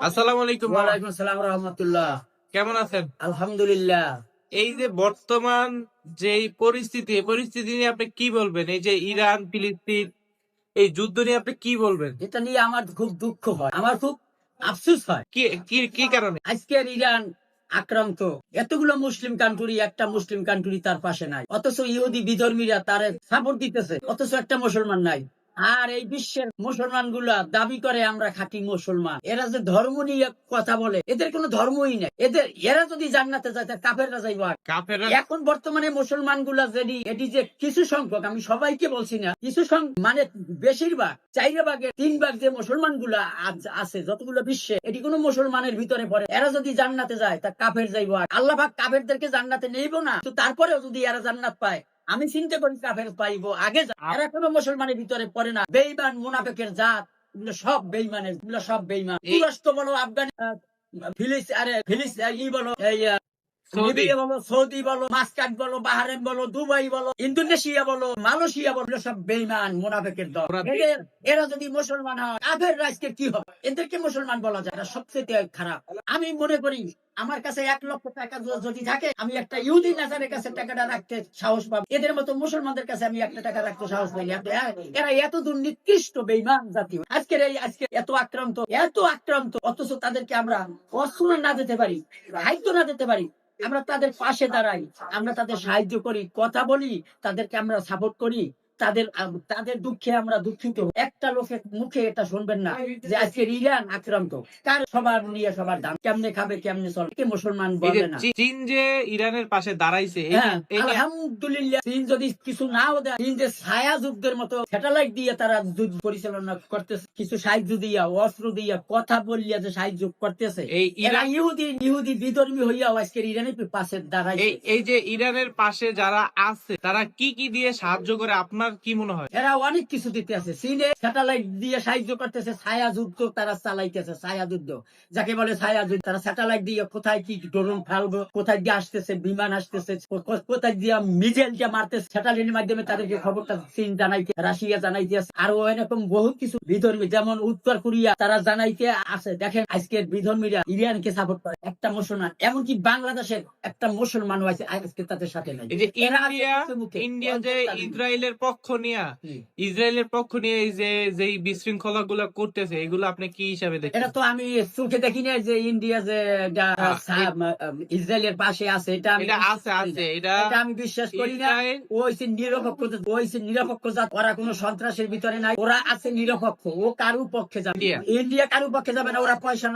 আসসালামু আলাইকুম মামা। ওয়ালাইকুম আসসালাম রাহমাতুল্লাহ। কেমন আছেন? আলহামদুলিল্লাহ। এই যে বর্তমান যেই পরিস্থিতি, এই পরিস্থিতি নিয়ে আপনি কি বলবেন? এই যে ইরান, ফিলিস্তিন এই যুদ্ধ নিয়ে আপনি কি বলবেন? এটা নিয়ে আমার খুব দুঃখ হয়, আমার খুব আফসোস হয়। কি কি কি কারণে? আজকের ইরান আক্রান্ত, এতগুলো মুসলিম কান্ট্রি, একটা মুসলিম কান্ট্রি তার পাশে নাই, অথচ ইহুদি বিধর্মীরা তার সাপোর্ট দিতেছে, অথচ একটা মুসলমান নাই। আর এই বিশ্বের মুসলমান গুলা দাবি করে আমরা খাঁটি মুসলমান, এরা যে ধর্ম নিয়ে কথা বলে, এদের কোনো ধর্মই নেই। এরা যদি জান্নাতে যায় তা কাফেররা যাইব আগে। কাফেররা এখন বর্তমানে মুসলমান গুলা যদি এটি যে কিছু সংখ্যক, আমি সবাইকে বলছি না, কিছু মানে বেশিরভাগ 4 ভাগের 3 ভাগ যে মুসলমান গুলা আছে যতগুলো বিশ্বে, এটি কোনো মুসলমানের ভিতরে পড়ে। এরা যদি জান্নাতে যায় তা কাফের যাইব আগে। আল্লাহ পাক কাফেরদেরকে জান্নাতে নেইব না, তো তারপরেও যদি এরা জান্নাত পায়, আমি চিন্তা করি কাফের পাইবো আগে। এরা কোনো মুসলমানের ভিতরে পড়ে না। বেঈমান মুনাফিকের জাত, এগুলো সব বেঈমানের, এগুলো সব বেঈমান। তুরস্ক বলো, ই বলো, এই সৌদি। লিবিয়া বলো, সৌদি বলো, মাস্কাট বলো, বাহারেন বলো, দুবাই বলো, ইন্দোনেশিয়া বলো, মালয়েশিয়া বলো, সব বেঈমান মুনাফিকের দল। এরা যদি মুসলমান হয়, কাফের রাষ্ট্রের কি হবে? এদেরকে মুসলমান বলা যায় না, সবচেয়ে খারাপ। আমি মনে করি আমার কাছে 1 লক্ষ টাকা যদি থাকে, আমি একটা ইহুদি নাজারের কাছে টাকাটা রাখতে সাহস পাবো। এদের মতো মুসলমানদের কাছে আমি একটা টাকা রাখতে সাহস পাই না। এরা এত দুর্নিকৃষ্ট বেঈমান জাতীয়। আজকে এত আক্রান্ত, অথচ তাদেরকে আমরা অস্ত্র না দিতে পারি, সাহায্য না দিতে পারি, আমরা তাদের পাশে দাঁড়াই, আমরা তাদের সাহায্য করি, কথা বলি, তাদেরকে আমরা সাপোর্ট করি, তাদের দুঃখে আমরা দুঃখিত। একটা লোকের মুখে এটা শুনবেন না যে আজকে ইরান আক্রান্ত, কার সবার নিয়ে সবার দাম, কেমনে খাবে কেমনে চলে, কে মুসলমান বলে না। চীন যে ইরানের পাশে দাঁড়াইছে, হ্যাঁ, আলহামদুলিল্লাহ। চীন যদি কিছু নাও দেয়, চীন যে ছায়া যুদ্ধের মতো স্যাটেলাইট দিয়ে তারা যুদ্ধ পরিচালনা করতেছে, কিছু সাহায্য দিয়া, অস্ত্র দিয়া, কথা বলিয়া যে সাহায্য করতেছে। এরা ইহুদি বিধর্মী হইয়াও আজকের ইরানের পাশে দাঁড়ায়। এই যে ইরানের পাশে যারা আছে তারা কি কি দিয়ে সাহায্য করে আপনার কি মনে হয়? এরা অনেক কিছু দিতে আছে। চীনে স্যাটেলাইট দিয়ে সাহায্য করতেছে, ছায়া যুদ্ধ তারা চালাইতেছে, ছায়া যুদ্ধ যাকে বলে ছায়া যুদ্ধ। তারা স্যাটেলাইট দিয়ে কোথায় কি ড্রোন ফেলবো, কোথায় দিয়ে আসতেছে বিমান, আসতেছে কোথায় দিয়ে মিসাইল দিয়ে মারতেছে, স্যাটেলাইটের মাধ্যমে তাদেরকে খবরটা চীন জানাইতে, রাশিয়া জানাইতে আছে। আরো এরকম বহু কিছু বিধর্মী, যেমন উত্তর কোরিয়া, তারা জানাইতে আছে। দেখেন আজকের বিধর্মীরা ইরানকে সাপোর্ট করে, একটা মুসলমান, এমনকি বাংলাদেশের একটা মুসলমান আছে আজকে তাদের সাথে নাই। এই যে ইন্ডিয়া যে ইসরায়েলের পক্ষ নিয়ে এই যে যেই বিশৃঙ্খলা গুলা করতেছে, এগুলো আপনি কি হিসাবে দেখেন? এটা তো আমি চোখে দেখি না যে ইন্ডিয়া যে ইসরায়েলের পাশে আছে, এটা আমি বিশ্বাস করি না। নিরপেক্ষ জাত, ওরা কোনো সন্ত্রাসের ভিতরে নাই, ওরা আছে নিরপেক্ষ। ও কারু পক্ষে যাবে, ইন্ডিয়া কারু পক্ষে যাবে না, ওরা পয়সা